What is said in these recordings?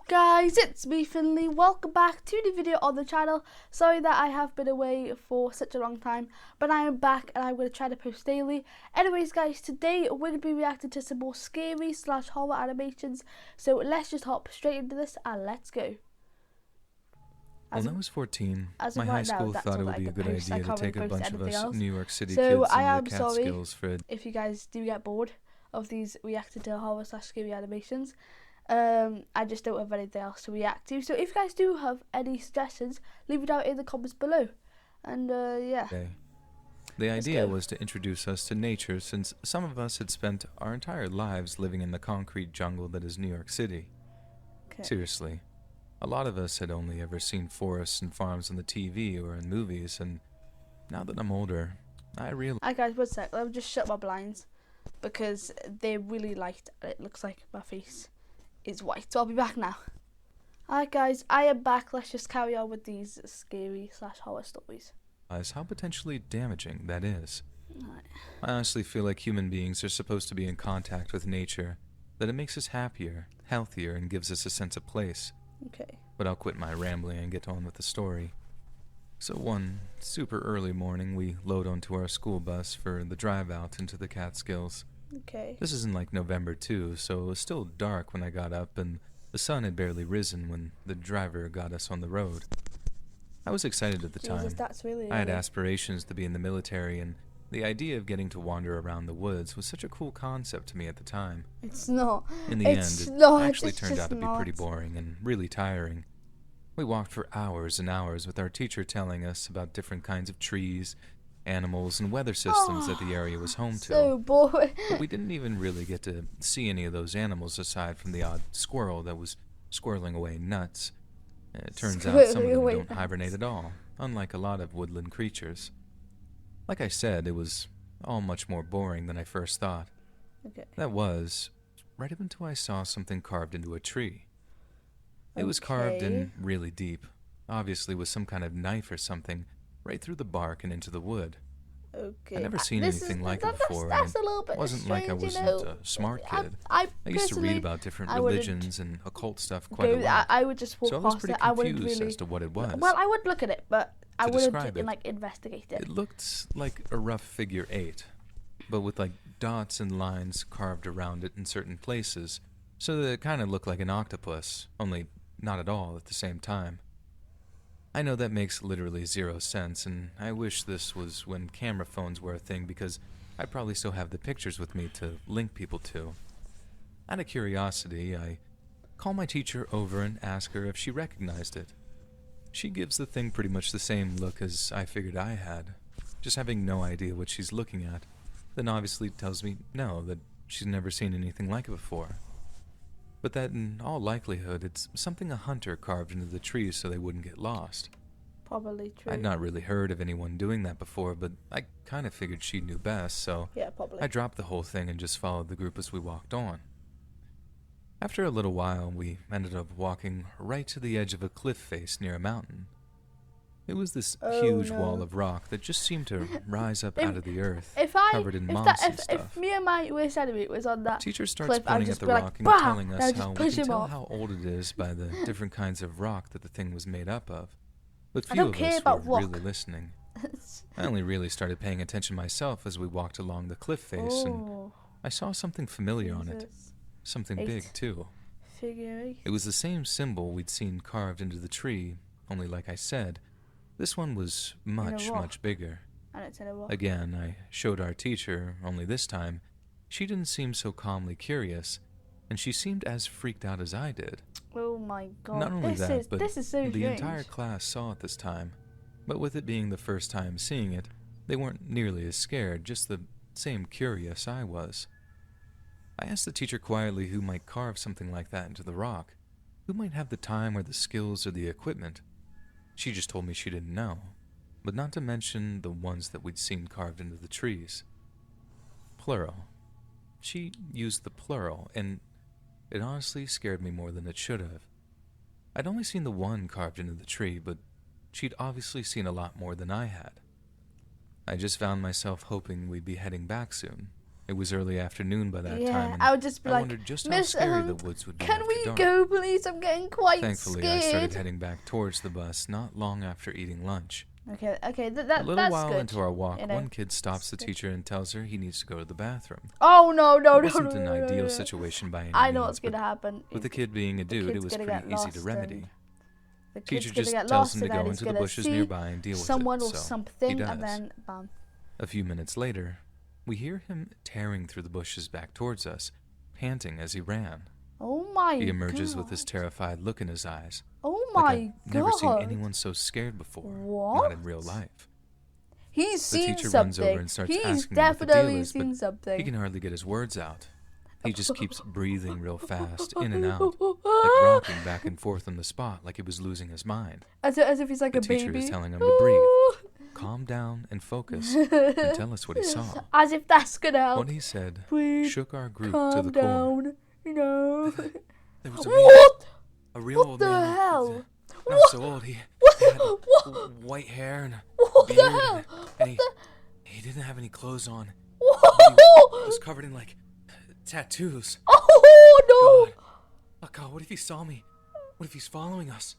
Guys, it's me Finley. Welcome back to the video on the channel. Sorry that I have been away for such a long time, but I am back and I'm going to try to post daily. Anyways guys, today we're going to be reacting to some more scary / horror animations, so let's just hop straight into this and let's go. When I was 14, my high school thought it would be a good idea to take a bunch of us New York City kids into the Catskills for a... if you guys do get bored of these reacting to horror / scary animations. I just don't have anything else to react to. So if you guys do have any suggestions, leave it out in the comments below. And yeah. The idea was to introduce us to nature, since some of us had spent our entire lives living in the concrete jungle that is New York City. Okay. Seriously, a lot of us had only ever seen forests and farms on the TV or in movies, and now that I'm older, I realize... Alright guys, 1 sec. Let me just shut my blinds because they're really light and it looks like my face is white. So I'll be back now. Alright guys, I am back. Let's just carry on with these scary / horror stories. How potentially damaging that is. Right. I honestly feel like human beings are supposed to be in contact with nature, that it makes us happier, healthier, and gives us a sense of place. Okay. But I'll quit my rambling and get on with the story. So one super early morning, we load onto our school bus for the drive out into the Catskills. Okay. This is in like November too, so it was still dark when I got up, and the sun had barely risen when the driver got us on the road. I was excited at the time. That's really I had aspirations to be in the military, and the idea of getting to wander around the woods was such a cool concept to me at the time. It's not. In the end, it actually turned out to be pretty boring and really tiring. We walked for hours and hours with our teacher telling us about different kinds of trees, animals, and weather systems that the area was home to. So boring. But we didn't even really get to see any of those animals aside from the odd squirrel that was squirreling away nuts. It turns out some of them don't hibernate at all, unlike a lot of woodland creatures. Like I said, it was all much more boring than I first thought. Okay. That was right up until I saw something carved into a tree. It was carved in really deep, obviously with some kind of knife or something, right through the bark and into the wood. Okay. I'd never seen anything like it before, that's and a little bit it wasn't strange, like I wasn't a smart kid. I used to read about different religions and occult stuff quite a lot. I would just walk so I was past pretty it. I wouldn't confused really... as to what it was. Well, I would look at it, but I wouldn't it, like investigate it. It looked like a rough figure 8, but with like dots and lines carved around it in certain places, so that it kind of looked like an octopus, only not at all at the same time. I know that makes literally zero sense, and I wish this was when camera phones were a thing, because I'd probably still have the pictures with me to link people to. Out of curiosity, I call my teacher over and ask her if she recognized it. She gives the thing pretty much the same look as I figured I had, just having no idea what she's looking at, then obviously tells me no, that she's never seen anything like it before. But that in all likelihood it's something a hunter carved into the trees so they wouldn't get lost. Probably true. I'd not really heard of anyone doing that before, but I kind of figured she knew best, so yeah, probably. I dropped the whole thing and just followed the group as we walked on. After a little while, we ended up walking right to the edge of a cliff face near a mountain. It was this huge wall of rock that just seemed to rise up out of the earth, covered in moss and stuff. If me and my worst enemy was on that teacher starts cliff, pointing at the rock and telling us how we can tell how old it is by the different kinds of rock that the thing was made up of. But few of us were really listening. I only really started paying attention myself as we walked along the cliff face, and I saw something familiar on it. Something big, too. Figure 8. It was the same symbol we'd seen carved into the tree, only like I said, this one was much bigger. And it's in a rock. Again, I showed our teacher, only this time, she didn't seem so calmly curious, and she seemed as freaked out as I did. Oh my god. Not only that, but this is so the entire class saw it this time. But with it being the first time seeing it, they weren't nearly as scared, just the same curious I was. I asked the teacher quietly who might carve something like that into the rock, who might have the time or the skills or the equipment. She just told me she didn't know, but not to mention the ones that we'd seen carved into the trees. Plural. She used the plural, and it honestly scared me more than it should have. I'd only seen the one carved into the tree, but she'd obviously seen a lot more than I had. I just found myself hoping we'd be heading back soon, It was early afternoon by that time, Yeah, and I would just be I like, wondered just how Miss scary the Hunt, woods would be can after we dark. go, please? I'm getting quite Thankfully, scared. I started heading back towards the bus not long after eating lunch. Okay, A that's little while good. into our walk, you know. one kid stops the That's good. teacher and tells her he needs to go to the bathroom. Oh no, It wasn't an ideal situation by any I know means, what's gonna but happen. with the kid being a dude, it kid's was gonna pretty get easy to lost remedy. and The Teacher kid's gonna just get tells lost him to and go then he's into the gonna bushes see nearby and deal with someone it, or so something, he and does. then bam. A few minutes later, we hear him tearing through the bushes back towards us, panting as he ran. Oh my god. He emerges with this terrified look in his eyes. Oh Like my I've never seen god. anyone so scared before. What? Not in real life. He's The seen teacher something. runs over and starts He's asking him what the deal definitely is, seen but something. he can hardly get his words out. He just keeps breathing real fast, in and out, like rocking back and forth on the spot, like he was losing his mind. As if he's like The a teacher baby. is telling him to breathe, calm down and focus, and tell us what he saw. As if that's gonna help. What he said Breathe, shook our group calm to the core. down. No. There was What? a real What old the man. hell? Not so old. He had white hair and a What the beard, hell? and he didn't have any clothes on. He Whoa! was covered in like tattoos. Oh no! God. Oh God, what if he saw me? What if he's following us?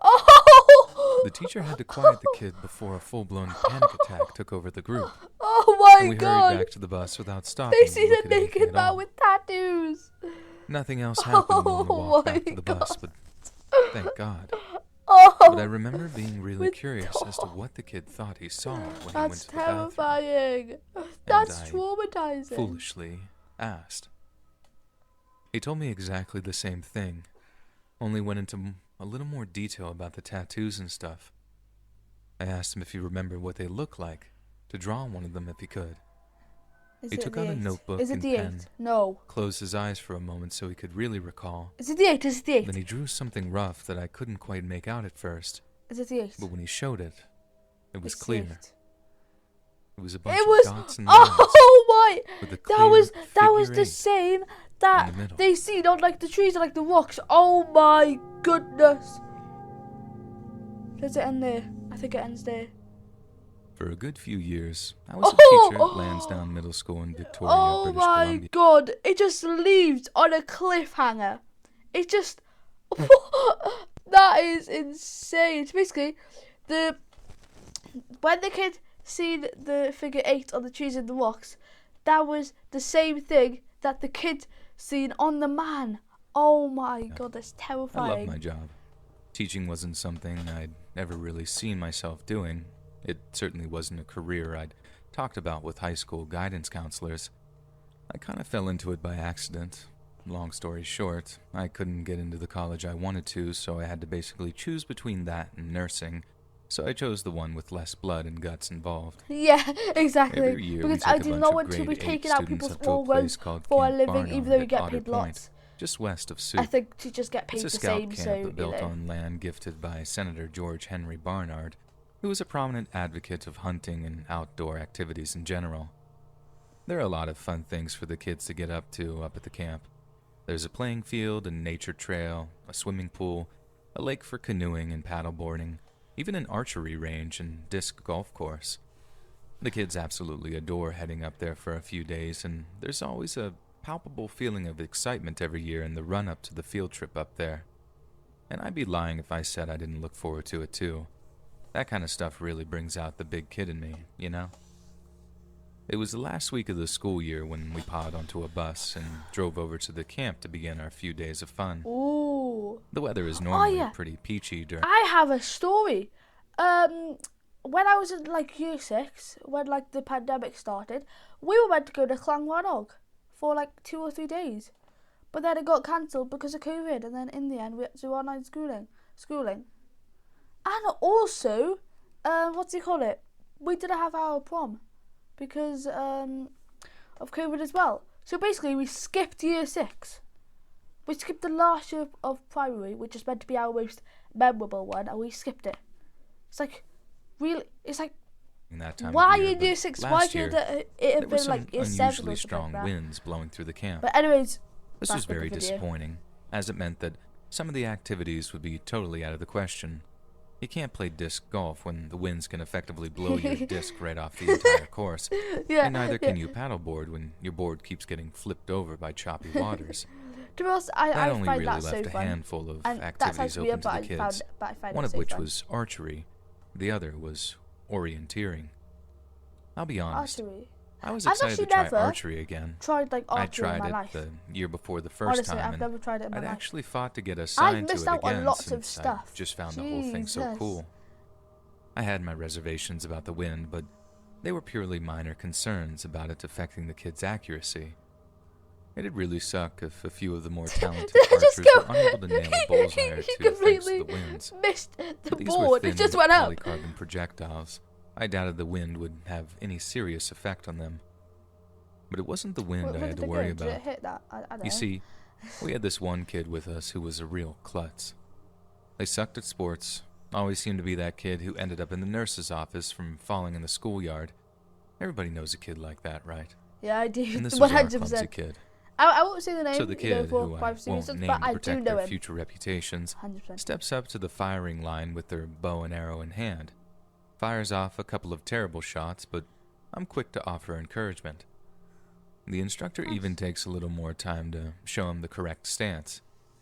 Oh! The teacher had to quiet the kid before a full-blown panic attack took over the group, Oh my and we hurried god! back to the bus without stopping They to see look the at anything naked at man all. with tattoos. Nothing else happened when we Oh walked my back to the bus, but thank God. Oh, But I remember being really With curious as to what the kid thought he saw when he went that's to the bathroom. terrifying. That's I traumatizing. Foolishly asked. He told me exactly the same thing, only went into a little more detail about the tattoos and stuff. I asked him if he remembered what they looked like, to draw on one of them if he could. Is He it took the out a 8? notebook Is it and the 8? pen. No. Closed his eyes for a moment so he could really recall. Is it the 8? Is it the 8? Then he drew something rough that I couldn't quite make out at first, Is it the 8? but when he showed it, it was It's the clear. 8. It was a bunch It was. of dots and lines Oh my! with a That was figure the eight same in that the middle. they see, not like the trees, like the rocks. Oh my goodness! Does it end there? I think it ends there. For a good few years, I was a Oh! teacher at Lansdowne Middle School in Victoria, Oh British my Columbia. god! It just leaves on a cliffhanger. It just that is insane. So basically, when the kid seen the figure 8 on the trees and the rocks, that was the same thing that the kid seen on the man. Oh my god, that's I terrifying. loved my job. Teaching wasn't something I'd ever really seen myself doing. It certainly wasn't a career I'd talked about with high school guidance counselors. I kind of fell into it by accident. Long story short, I couldn't get into the college I wanted to, so I had to basically choose between that and nursing. So I chose the one with less blood and guts involved. Yeah, exactly. Every year we Because took I a do bunch not of want to be grade 8 taking out students people's up to a organs place called for a Camp living, Barnard even though you at get Otter paid Point, lots. just west of Sioux. I think teachers get paid It's a the scout same, camp so built on land gifted by Senator George Henry Barnard, who was a prominent advocate of hunting and outdoor activities in general. There are a lot of fun things for the kids to get up to up at the camp. There's a playing field, a nature trail, a swimming pool, a lake for canoeing and paddleboarding, even an archery range and disc golf course. The kids absolutely adore heading up there for a few days, and there's always a palpable feeling of excitement every year in the run-up to the field trip up there. And I'd be lying if I said I didn't look forward to it too. That kind of stuff really brings out the big kid in me, you know? It was the last week of the school year when we piled onto a bus and drove over to the camp to begin our few days of fun. Ooh. The weather is normally yeah. pretty peachy during... I have a story. When I was in like year 6, when like the pandemic started, we were meant to go to Llangrannog for like 2 or 3 days, but then it got cancelled because of COVID, and then in the end we had to do online schooling, and also, we didn't have our prom because of COVID as well. So basically, we skipped year 6. We skipped the last year of primary, which is meant to be our most memorable one, and we skipped it. It's like, really, it's like, that time why of year, in year but 6? last Why year, couldn't it there have were been some like year 7 or unusually something strong like that? winds blowing through the camp. But anyways, This back was with very the video. disappointing, as it meant that some of the activities would be totally out of the question. You can't play disc golf when the winds can effectively blow your disc right off the entire course. Yeah. And neither yeah. can you paddleboard when your board keeps getting flipped over by choppy waters. To be honest, That I only find really that so left a fun. handful of And that activities sounds open weird, to the but kids, I find one it of so which fun. was archery. The other was orienteering. I'll be honest, Archery. I was I've excited to actually try never archery again. Tried like I archery in tried my it life. the year before the first Honestly, time, I've never tried it in and my I'd life. actually fought to get assigned to missed it out on again lots of since I stuff. just found the whole thing so Jesus. cool. I had my reservations about the wind, but they were purely minor concerns about it affecting the kids' accuracy. It'd really suck if a few of the more talented Just archers go. were unable to nail a bullseye or You two thanks to completely the winds. missed the But these were board. thin It just went out. polycarbon projectiles. I doubted the wind would have any serious effect on them. But it wasn't the wind I had to worry Did it about. hit that? I don't know. You see, we had this one kid with us who was a real klutz. They sucked at sports, always seemed to be that kid who ended up in the nurse's office from falling in the schoolyard. Everybody knows a kid like that, right? Yeah, I do. And this was our 100%. clumsy kid. I won't say the name. So the kid, for who I privacy won't reasons, name but to I do protect know their him. future reputations, 100%. steps up to the firing line with their bow and arrow in hand, fires off a couple of terrible shots, but I'm quick to offer encouragement. The instructor even takes a little more time to show him the correct stance.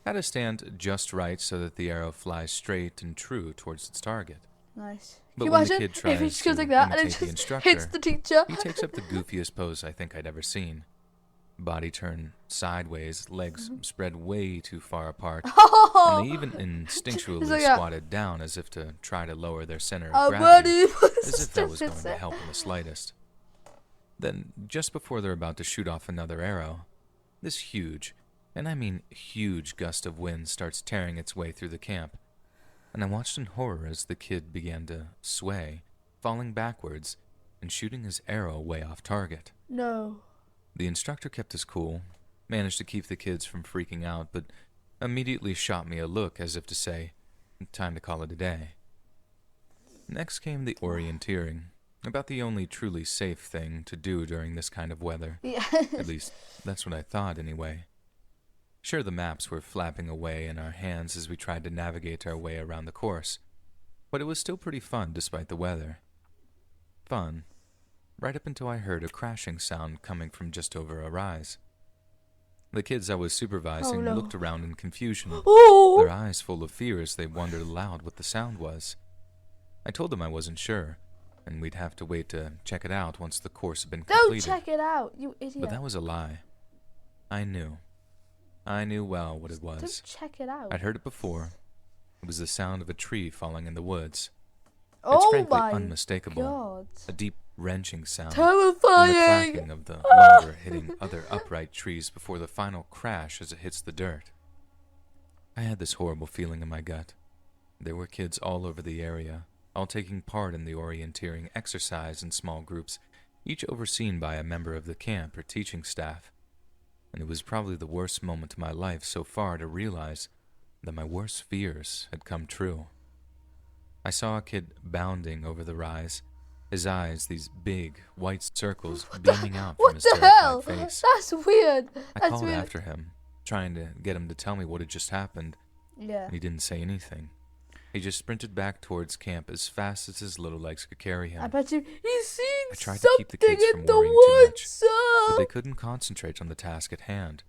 How to stand just right so that the arrow flies straight and true towards its target. Nice. But Can you when the imagine kid tries if he just goes to like that and it imitate the just instructor, hits the teacher? he takes up the goofiest pose I think I'd ever seen. Body turned sideways, legs spread way too far apart, and they even instinctually like that. squatted down as if to try to lower their center of I'm gravity, ready for as if that was going to stupid help in the slightest. Then, just before they're about to shoot off another arrow, this huge, and I mean huge gust of wind starts tearing its way through the camp, and I watched in horror as the kid began to sway, falling backwards, and shooting his arrow way off target. No. The instructor kept his cool, managed to keep the kids from freaking out, but immediately shot me a look as if to say, time to call it a day. Next came the orienteering, about the only truly safe thing to do during this kind of weather. Yeah. At least, that's what I thought anyway. Sure, the maps were flapping away in our hands as we tried to navigate our way around the course, but it was still pretty fun despite the weather. Fun, right up until I heard a crashing sound coming from just over a rise. The kids I was supervising no. looked around in confusion, Oh! their eyes full of fear as they wondered aloud what the sound was. I told them I wasn't sure, and we'd have to wait to check it out once the course had been Don't completed. check it out, you idiot. But that was a lie. I knew. I knew well what it was. Don't check it out. I'd heard it before. It was the sound of a tree falling in the woods. It's Oh frankly my unmistakable. God. A deep, wrenching sound. Terrifying. And the cracking of the lumber hitting other upright trees before the final crash as it hits the dirt. I had this horrible feeling in my gut. There were kids all over the area, all taking part in the orienteering exercise in small groups, each overseen by a member of the camp or teaching staff. And it was probably the worst moment of my life so far to realize that my worst fears had come true. I saw a kid bounding over the rise, his eyes, these big, white circles beaming out from What his the terrified hell? face. That's weird. I That's called weird. after him, trying to get him to tell me what had just happened, Yeah. and he didn't say anything. He just sprinted back towards camp as fast as his little legs could carry him. I bet you he's seen I tried to something keep the kids in from the worrying too much, woods. but they couldn't concentrate on the task at hand.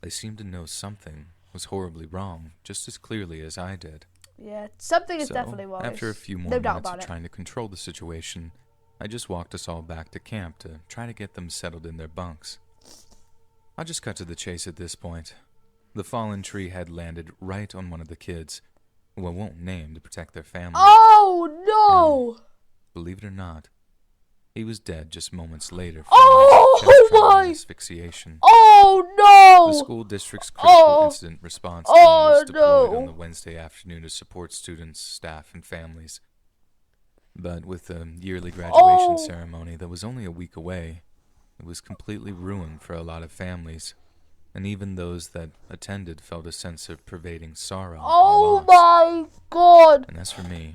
They seemed to know something was horribly wrong, just as clearly as I did. Yeah, something is So, definitely wrong. after a few more no doubt minutes about of it. trying to control the situation, I just walked us all back to camp to try to get them settled in their bunks. I'll just cut to the chase at this point. The fallen tree had landed right on one of the kids, who I won't name to protect their family. Oh no! Believe it or not, he was dead just moments later from Oh, chest trauma my- and asphyxiation. Oh The no! school district's critical incident response team was deployed on the Wednesday afternoon to support students, staff, and families. But with the yearly graduation ceremony that was only a week away, it was completely ruined for a lot of families, and even those that attended felt a sense of pervading sorrow Oh and loss. my God! And as for me,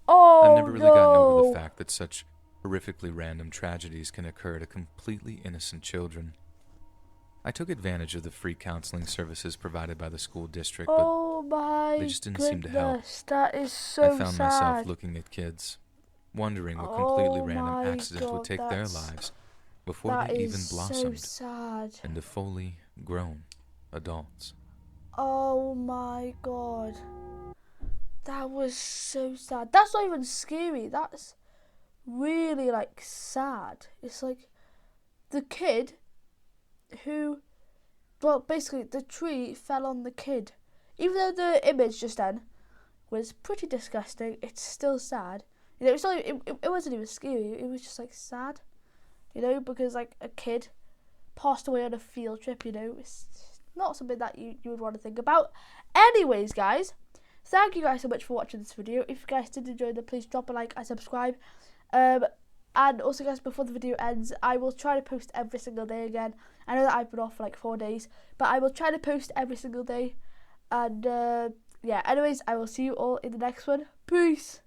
Oh I've never really gotten over the no! fact that such horrifically random tragedies can occur to completely innocent children. I took advantage of the free counseling services provided by the school district, but Oh Oh my They just didn't seem to help. goodness, that is so I found sad. myself looking at kids, wondering what completely Oh random my accident would God, take their that's- lives before That they is even so blossomed sad. into fully grown adults. Oh my God. That was so sad. That's not even scary. That's really like sad. It's like the kid who, well, basically the tree fell on the kid. Even though the image just then was pretty disgusting, it's still sad. You know, it's not, it wasn't even scary. It was just like sad. You know, because like a kid passed away on a field trip. You know, it's not something that you would want to think about. Anyways, guys, thank you guys so much for watching this video. If you guys did enjoy it, please drop a like and subscribe. And also, guys, before the video ends, I will try to post every single day again. I know that I've been off for like 4 days, but I will try to post every single day. And yeah, anyways, I will see you all in the next one. Peace.